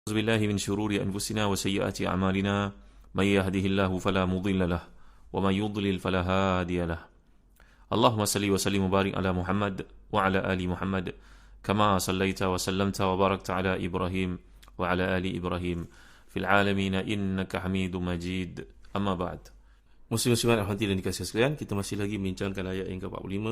أعوذ بالله من شرور أنفسنا وسيئات أعمالنا من يهده الله فلا مضل له ومن يضلل فلا هادي له اللهم صل وسلم وبارك على محمد وعلى آل محمد كما صليت وسلمت وباركت على إبراهيم وعلى آل إبراهيم في العالمين إنك حميد مجيد أما بعد. Muslim-muslimat rahmati dan dikasihi sekalian, kita masih lagi membincangkan ayat yang ke-45,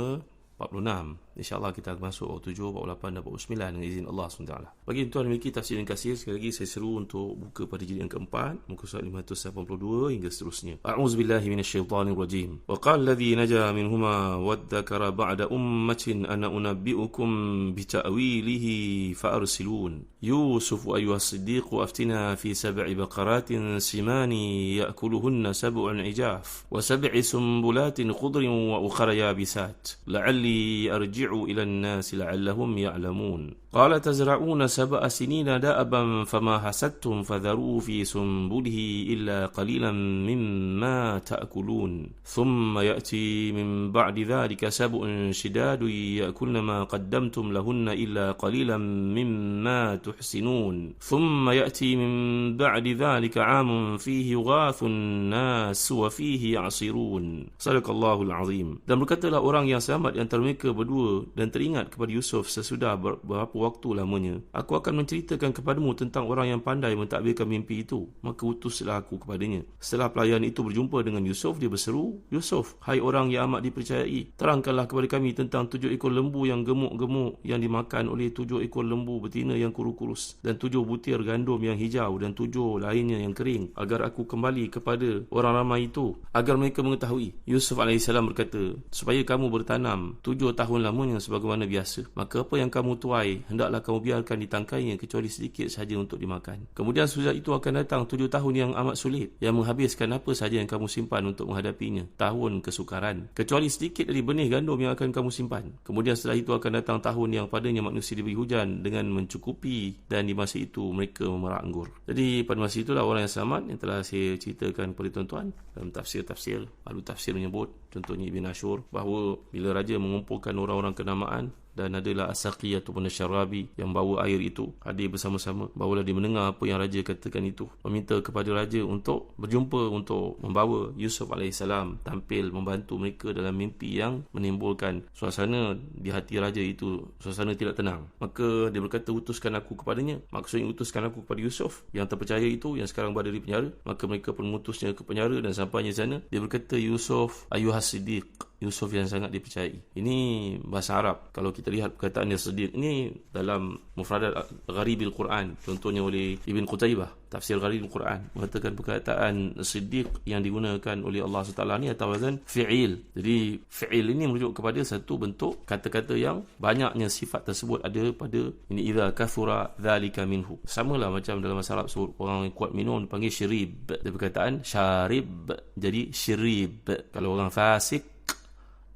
46. InsyaAllah kita akan masuk 47, 48 dan 49 dengan izin Allah SWT. Bagi tuan memiliki tafsir dan kasih, sekali lagi saya seru untuk buka pada jilid yang keempat, muka surat 582 hingga seterusnya. A'udzubillahi minasyaitanirrajim. Wa qala alladhi naja minhuma waddakara ba'da ummatin ana unabbi'ukum bita'wilihi fa'arsilun. Yusuf ayyuhas siddiqu aftina fi sab'i baqaratin simani ya'kuluhunna sab'un ijaf wa sab'i sumbulatin khudrin wa ukhra yabisat la'alli arji'u إلى الناس لعلهم يعلمون قال تزرعون 7 سنين دأبا فما حسدتم فذروا في سنبله إلا قليلا مما تأكلون ثم يأتي من بعد ذلك 7 شداد يأكلن ما قدمتم لهن إلا قليلا مما تحسنون ثم يأتي من بعد ذلك عام فيه يغاث الناس وفيه يعصرون. صدق الله العظيم. Dan berkatalah orang yang selamat di antara mereka berdua dan teringat kepada Yusuf sesudah beberapa waktu lamanya, aku akan menceritakan kepadamu tentang orang yang pandai mentadbirkan mimpi itu. Maka utuslah aku kepadanya. Setelah pelayan itu berjumpa dengan Yusuf, dia berseru, Yusuf, hai orang yang amat dipercayai, terangkanlah kepada kami tentang 7 ekor lembu yang gemuk-gemuk yang dimakan oleh 7 ekor lembu betina yang kurus-kurus, dan 7 butir gandum yang hijau, dan 7 lainnya yang kering, agar aku kembali kepada orang ramai itu, agar mereka mengetahui. Yusuf AS berkata, supaya kamu bertanam 7 tahun lamanya sebagaimana biasa, maka apa yang kamu tuai hendaklah kamu biarkan ditangkainya kecuali sedikit sahaja untuk dimakan. Kemudian sudah itu akan datang 7 tahun yang amat sulit, yang menghabiskan apa sahaja yang kamu simpan untuk menghadapinya, tahun kesukaran, kecuali sedikit dari benih gandum yang akan kamu simpan. Kemudian setelah itu akan datang tahun yang padanya manusia diberi hujan dengan mencukupi, dan di masa itu mereka memerah anggur. Jadi pada masa itulah orang yang selamat yang telah saya ceritakan kepada tuan-tuan dalam tafsir-tafsir. Lalu tafsir menyebut, contohnya Ibn Ashur, bahawa bila raja mengumpulkan orang-orang kenamaan dan adalah As-Saqi ataupun Asy-Syarabi yang bawa air itu hadir bersama-sama, barulah dia mendengar apa yang raja katakan itu, meminta kepada raja untuk berjumpa, untuk membawa Yusuf AS tampil membantu mereka dalam mimpi yang menimbulkan suasana di hati raja itu, suasana tidak tenang. Maka dia berkata, utuskan aku kepadanya. Maksudnya utuskan aku kepada Yusuf yang terpercaya itu, yang sekarang berada di penjara. Maka mereka pun mengutusnya ke penjara, dan sampainya di sana dia berkata, Yusuf ayyuhas siddiq, Yusuf yang sangat dipercayai. Ini bahasa Arab. Kalau kita lihat perkataan yang Siddiq ini dalam Mufradat Gharibil Quran, contohnya oleh Ibn Qutaybah, tafsir Gharibil Quran, mengatakan perkataan Siddiq yang digunakan oleh Allah SWT ni atau wazan fi'il. Jadi fi'il ini merujuk kepada satu bentuk kata-kata yang banyaknya sifat tersebut ada pada ini, idza kathura dzalika minhu. Samalah macam dalam bahasa Arab sebut orang yang kuat minum dipanggil syirib, dari perkataan syarib jadi syirib. Kalau orang fasik,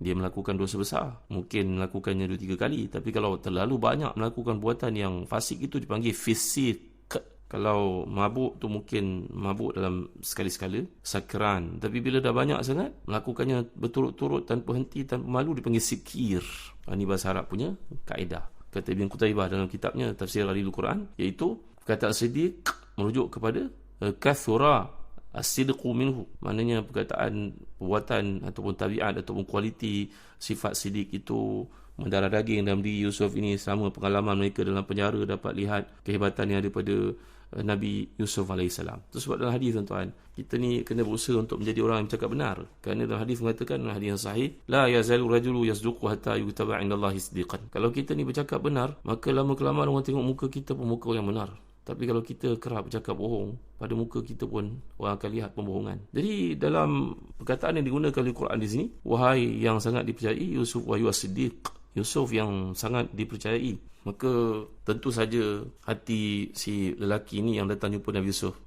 dia melakukan dosa besar, mungkin melakukannya 2-3 kali, tapi kalau terlalu banyak melakukan buatan yang fasik itu dipanggil fisik. Kalau mabuk tu mungkin mabuk dalam sekali-sekala, sakran. Tapi bila dah banyak sangat, melakukannya berturut-turut tanpa henti, tanpa malu, dipanggil sikir. Ini bahasa Arab punya kaedah. Kata Ibn Qutaybah dalam kitabnya Tafsir Ghalil Quran, iaitu perkataan Siddiq merujuk kepada kathura as-sidqu minhu, maknanya perkataan, perbuatan ataupun tabiat ataupun kualiti sifat Siddiq itu mendarah daging dalam diri Yusuf ini. Selama pengalaman mereka dalam penjara dapat lihat kehebatan yang ada pada Nabi Yusuf AS. Itu sebab dalam hadis, tuan-tuan, kita ni kena berusaha untuk menjadi orang yang bercakap benar. Kerana dalam hadis mengatakan, dalam hadis yang sahih, la yazalu rajulu yasduqu hatta yutaba 'indallahi siddiqan. Kalau kita ni bercakap benar, maka lama-kelamaan orang tengok muka kita pun muka yang benar. Tapi kalau kita kerap bercakap bohong, pada muka kita pun orang akan lihat pembohongan. Jadi dalam perkataan yang digunakan oleh Quran di sini, wahai yang sangat dipercayai, Yusuf wa as-siddiq, Yusuf yang sangat dipercayai. Maka tentu saja hati si lelaki ini yang datang jumpa Nabi Yusuf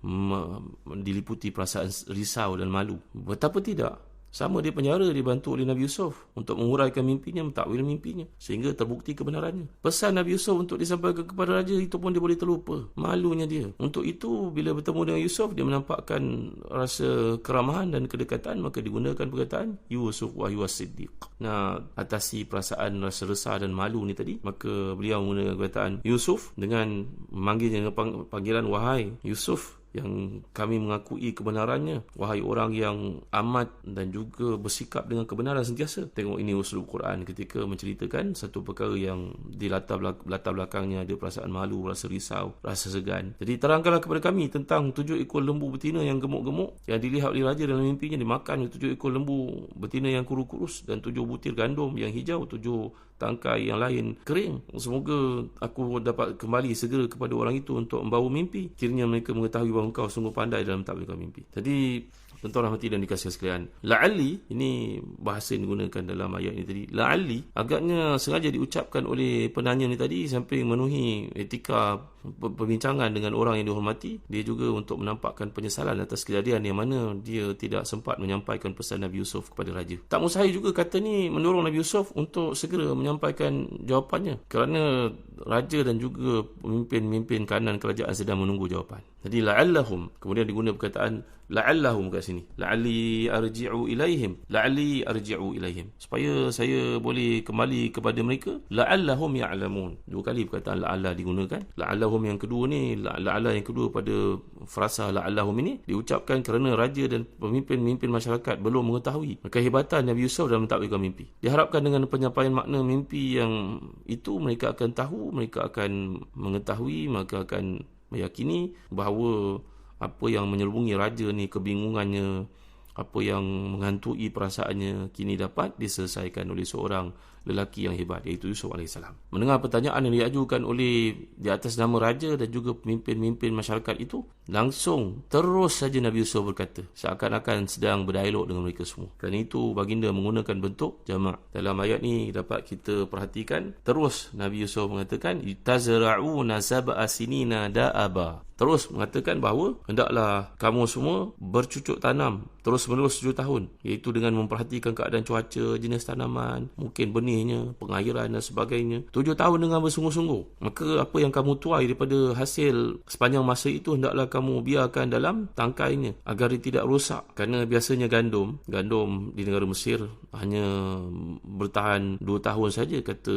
diliputi perasaan risau dan malu. Betapa tidak, Sama dia penjara, dibantu oleh Nabi Yusuf untuk menguraikan mimpinya, mentakwil mimpinya, sehingga terbukti kebenarannya. Pesan Nabi Yusuf untuk disampaikan kepada raja itu pun dia boleh terlupa. Malunya dia. Untuk itu, bila bertemu dengan Yusuf, dia menampakkan rasa keramahan dan kedekatan, maka digunakan perkataan Yusuf wa huwa siddiq. Nah, atasi perasaan rasa resah dan malu ni tadi, maka beliau menggunakan perkataan Yusuf dengan memanggilnya dengan panggilan wahai Yusuf, yang kami mengakui kebenarannya, wahai orang yang amat dan juga bersikap dengan kebenaran sentiasa. Tengok ini uslub Quran ketika menceritakan satu perkara yang di latar belakangnya ada perasaan malu, rasa risau, rasa segan. Jadi terangkanlah kepada kami tentang 7 ekor lembu betina yang gemuk-gemuk yang dilihat oleh raja dalam mimpinya, dimakan oleh 7 ekor lembu betina yang kurus-kurus dan 7 butir gandum yang hijau, 7 tangkai yang lain kering. Semoga aku dapat kembali segera kepada orang itu untuk membawa mimpi. Kiranya mereka mengetahui bahawa engkau sungguh pandai dalam takwil mimpi. Jadi, tuan-tuan rahmati dan dikasihi sekalian, la'alli, ini bahasa yang digunakan dalam ayat ini tadi. La'alli agaknya sengaja diucapkan oleh penanya ni tadi sampai memenuhi etika perbincangan dengan orang yang dihormati. Dia juga untuk menampakkan penyesalan atas kejadian yang mana dia tidak sempat menyampaikan pesan Nabi Yusuf kepada raja. Tak mustahil juga kata ni mendorong Nabi Yusuf untuk segera menyampaikan jawapannya, kerana raja dan juga pemimpin-pemimpin kanan kerajaan sedang menunggu jawapan. Jadi la'allahum, kemudian digunakan perkataan la'allahum kat sini, la'alli arji'u ilaihim, la'alli arji'u ilaihim, supaya saya boleh kembali kepada mereka. La'allahum ya'lamun, 2 kali perkataan la'alla digunakan. La'allahum yang kedua ni, la'alla yang kedua pada frasa la'allahum ini diucapkan kerana raja dan pemimpin-pemimpin masyarakat belum mengetahui kehebatan Nabi Yusuf dalam mentakwilkan mimpi. Diharapkan dengan penyampaian makna mimpi yang itu, mereka akan tahu, mereka akan mengetahui, maka akan meyakini bahawa apa yang menyelubungi raja ni, kebingungannya, apa yang menghantui perasaannya, kini dapat diselesaikan oleh seorang lelaki yang hebat, iaitu Yusuf AS. Mendengar pertanyaan yang diajukan oleh di atas nama raja dan juga pemimpin-pemimpin masyarakat itu, langsung terus saja Nabi Yusuf berkata, seakan-akan sedang berdialog dengan mereka semua. Kerana itu baginda menggunakan bentuk jamak. Dalam ayat ni dapat kita perhatikan, terus Nabi Yusuf mengatakan tazra'una sab'a sinina da'aba. Terus mengatakan bahawa hendaklah kamu semua bercucuk tanam terus-menerus 7 tahun, iaitu dengan memperhatikan keadaan cuaca, jenis tanaman, mungkin benihnya, pengairan dan sebagainya. 7 tahun dengan bersungguh-sungguh. Maka apa yang kamu tuai daripada hasil sepanjang masa itu hendaklah kamu biarkan dalam tangkainya agar dia tidak rosak. Kerana biasanya gandum di negara Mesir hanya bertahan 2 tahun saja, kata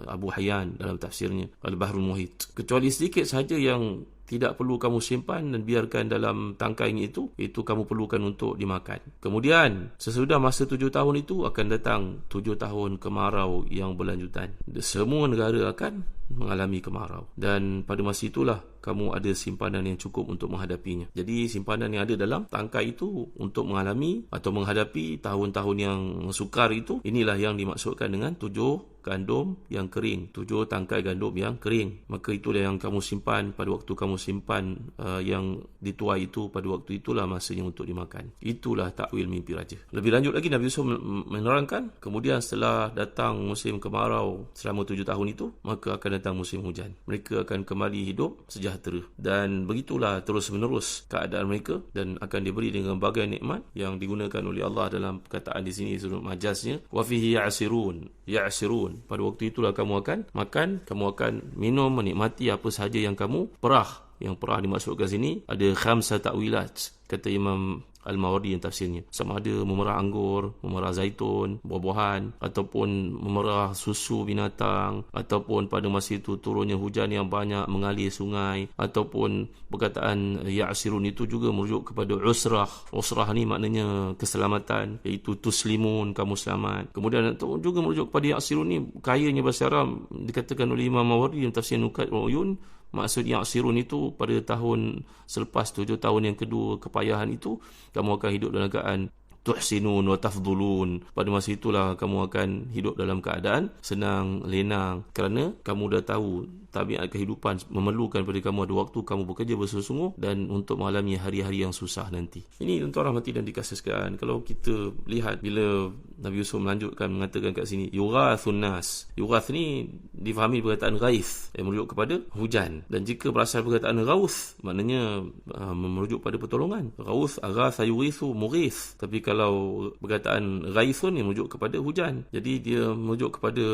Abu Hayyan dalam tafsirnya Al-Bahrul Muhit. Kecuali sedikit saja yang tidak perlu kamu simpan dan biarkan dalam tangkainya itu kamu perlukan untuk dimakan. Kemudian sesudah masa 7 tahun itu akan datang 7 tahun kemarau yang berlanjutan. Semua negara akan mengalami kemarau, dan pada masa itulah kamu ada simpanan yang cukup untuk menghadapinya. Jadi simpanan yang ada dalam tangkai itu untuk mengalami atau menghadapi tahun-tahun yang sukar itu, inilah yang dimaksudkan dengan 7 gandum yang kering, 7 tangkai gandum yang kering. Maka itulah yang kamu simpan pada waktu kamu simpan yang dituai itu, pada waktu itulah masanya untuk dimakan. Itulah takwil mimpi raja. Lebih lanjut lagi Nabi Yusuf menerangkan, kemudian setelah datang musim kemarau selama 7 tahun itu, maka akan datang musim hujan. Mereka akan kembali hidup sejahtera, dan begitulah terus-menerus keadaan mereka, dan akan diberi dengan berbagai nikmat yang digunakan oleh Allah dalam perkataan di sini surut majaznya, wa fihi ya'sirun. Pada waktu itulah kamu akan makan, kamu akan minum, menikmati apa sahaja yang kamu perah. Yang perah dimaksudkan sini ada khamsa ta'wilat, kata Imam Al-Mawardi yang tafsirnya. Sama ada memerah anggur, memerah zaitun, buah-buahan, ataupun memerah susu binatang, ataupun pada masa itu turunnya hujan yang banyak mengalir sungai, ataupun perkataan ya'sirun itu juga merujuk kepada usrah. Usrah ni maknanya keselamatan, iaitu tuslimun, kamu selamat. Kemudian juga merujuk kepada ya'sirun ni, kayanya bahasa Arab, dikatakan oleh Imam Mawardi yang tafsir Nukat Uyun. Maksud ya'sirun itu pada tahun selepas 7 tahun yang kedua kepayahan itu, kamu akan hidup dalam keadaan tuhsinun wa tafdulun. Pada masa itulah kamu akan hidup dalam keadaan senang, lenang, kerana kamu dah tahu tabiat kehidupan memerlukan pada kamu ada waktu kamu bekerja bersungguh-sungguh dan untuk mengalami hari-hari yang susah nanti. Ini tuan-tuan rahmati dan dikasihkan. Kalau kita lihat bila Nabi Yusuf melanjutkan mengatakan kat sini yughathun nas. Yughath ni difahami perkataan ghaith yang merujuk kepada hujan, dan jika berasal perkataan ghauth maknanya merujuk pada pertolongan. Ghauth, aghatha yughithu, mughith. Tapi kalau perkataan ghaithun yang merujuk kepada hujan, jadi dia merujuk kepada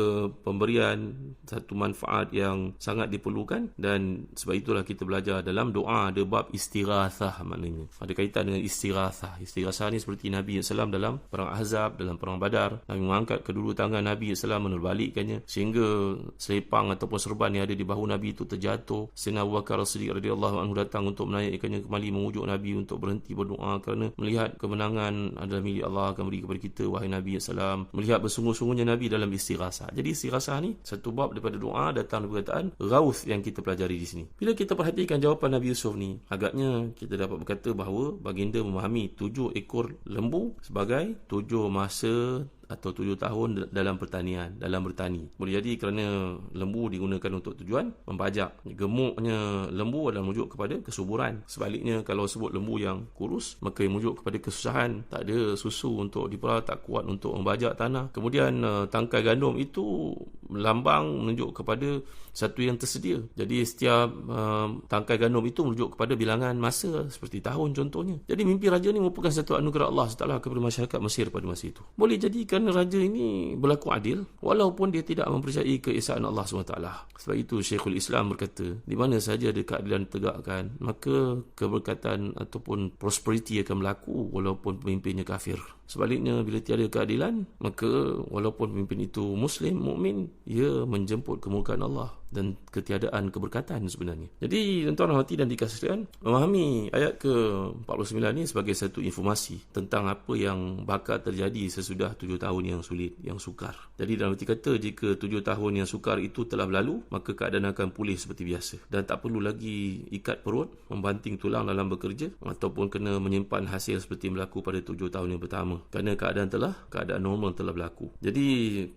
pemberian satu manfaat yang sangat diperlukan. Dan sebab itulah kita belajar dalam doa ada bab istighathah, maknanya ada kaitan dengan istighathah. Istighathah ni seperti Nabi SAW dalam perang Ahzab, dalam perang Badar, Nabi mengangkat kedua tangan Nabi SAW menerbalikkannya sehingga selepang ataupun serban yang ada di bahu Nabi itu terjatuh. Sayyidina Abu Bakar As-Siddiq radhiyallahu anhu datang untuk menaikkannya kembali, memujuk Nabi untuk berhenti berdoa kerana melihat kemenangan adalah milik Allah akan beri kepada kita wahai Nabi SAW. Melihat bersungguh-sungguhnya Nabi dalam istighasah. Jadi istighasah ni satu bab daripada doa datang dari perkataan ghauth yang kita pelajari di sini. Bila kita perhatikan jawapan Nabi Yusuf ni, agaknya kita dapat berkata bahawa baginda memahami 7 ekor lembu sebagai 7 masa atau 7 tahun dalam pertanian, dalam bertani. Boleh jadi kerana lembu digunakan untuk tujuan membajak. Gemuknya lembu adalah merujuk kepada kesuburan. Sebaliknya kalau sebut lembu yang kurus, maka yang merujuk kepada kesusahan. Tak ada susu untuk diperah, tak kuat untuk membajak tanah. Kemudian tangkai gandum itu lambang menunjuk kepada satu yang tersedia. Jadi setiap tangkai gandum itu merujuk kepada bilangan masa seperti tahun contohnya. Jadi mimpi raja ni merupakan satu anugerah Allah SWT kepada masyarakat Mesir pada masa itu. Boleh jadi kerana raja ini berlaku adil walaupun dia tidak mempercayai keesaan Allah SWT. Sebab itu Syekhul Islam berkata, di mana saja ada keadilan ditegakkan, maka keberkatan ataupun prosperity akan berlaku walaupun pemimpinnya kafir. Sebaliknya bila tiada keadilan, maka walaupun pemimpin itu Muslim, mukmin, ia menjemput kemurkaan Allah dan ketiadaan keberkatan sebenarnya. Jadi tuan-tuan rahmati dan dikasihkan, memahami ayat ke-49 ini sebagai satu informasi tentang apa yang bakal terjadi sesudah 7 tahun yang sulit, yang sukar. Jadi dalam arti kata, jika 7 tahun yang sukar itu telah berlalu, maka keadaan akan pulih seperti biasa dan tak perlu lagi ikat perut, membanting tulang dalam bekerja ataupun kena menyimpan hasil seperti berlaku pada 7 tahun yang pertama, kerana keadaan normal telah berlaku. Jadi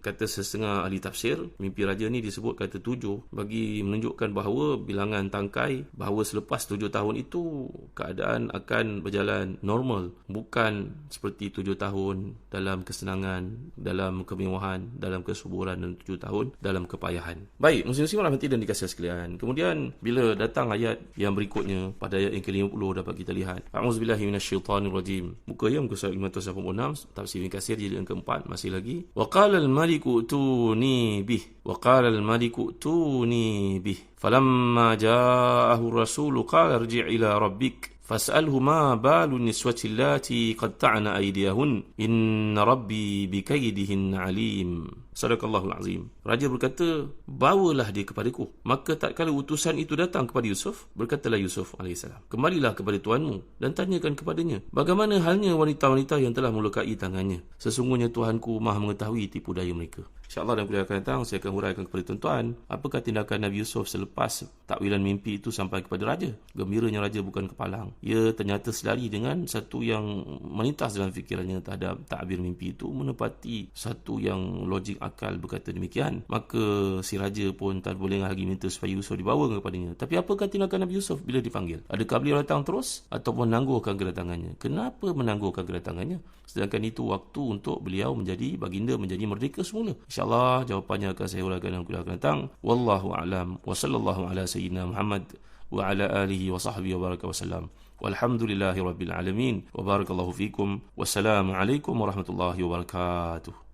kata setengah ahli tafsir, mimpi raja ni disebut kata 7 bagi menunjukkan bahawa bilangan tangkai, bahawa selepas 7 tahun itu keadaan akan berjalan normal, bukan seperti 7 tahun dalam kesenangan, dalam kemewahan, dalam kesuburan, dan 7 tahun dalam kepayahan. Baik, muslim-muslim rahmati dan dikasihi sekalian. Kemudian bila datang ayat yang berikutnya, pada ayat yang ke-50 dapat kita lihat, a'udzubillahi minasyaitanirrajim. Muka ayat muka surat 586, tafsir Ibn Katsir jilid ke-4 masih lagi. Wa qala al-maliku tuni bih. Wa qala al-maliku tuni bih. Falamma ja'ahu ar-rasulu qala irji' ila rabbik fas'alhu ma balu niswati allati qatta'na aydiyahun inna rabbi bikaydihin alim. Sadaqallahul azim. Raja berkata, bawalah dia kepadaku. Maka tak kala utusan itu datang kepada Yusuf, berkatalah Yusuf AS, kembalilah kepada tuanmu dan tanyakan kepadanya, bagaimana halnya wanita-wanita yang telah melukai tangannya. Sesungguhnya Tuhanku maha mengetahui tipu daya mereka. InsyaAllah dalam kuliah akan datang, saya akan huraikan kepada tuan-tuan apakah tindakan Nabi Yusuf selepas takwilan mimpi itu sampai kepada raja. Gembiranya raja bukan kepalang. Ia ternyata sedari dengan satu yang melintas dalam fikirannya terhadap takbir mimpi itu, menepati satu yang logik akal berkata demikian. Maka si raja pun tak boleh lagi minta supaya Yusuf dibawa kepadanya. Tapi apakah tindakan Nabi Yusuf bila dipanggil? Adakah beliau datang terus ataupun menangguhkan kedatangannya? Kenapa menangguhkan kedatangannya? Sedangkan itu waktu untuk beliau menjadi baginda, menjadi merdeka semula. InsyaAllah jawapannya akan saya uraikan dalam kuliah akan datang. Wallahu a'lam wa sallallahu ala sayyidina Muhammad wa ala alihi wa sahbihi wa baraka wa sallam. Walhamdulillahi rabbil alamin wa barakallahu fikum. Wassalamu alaikum warahmatullahi wabarakatuh.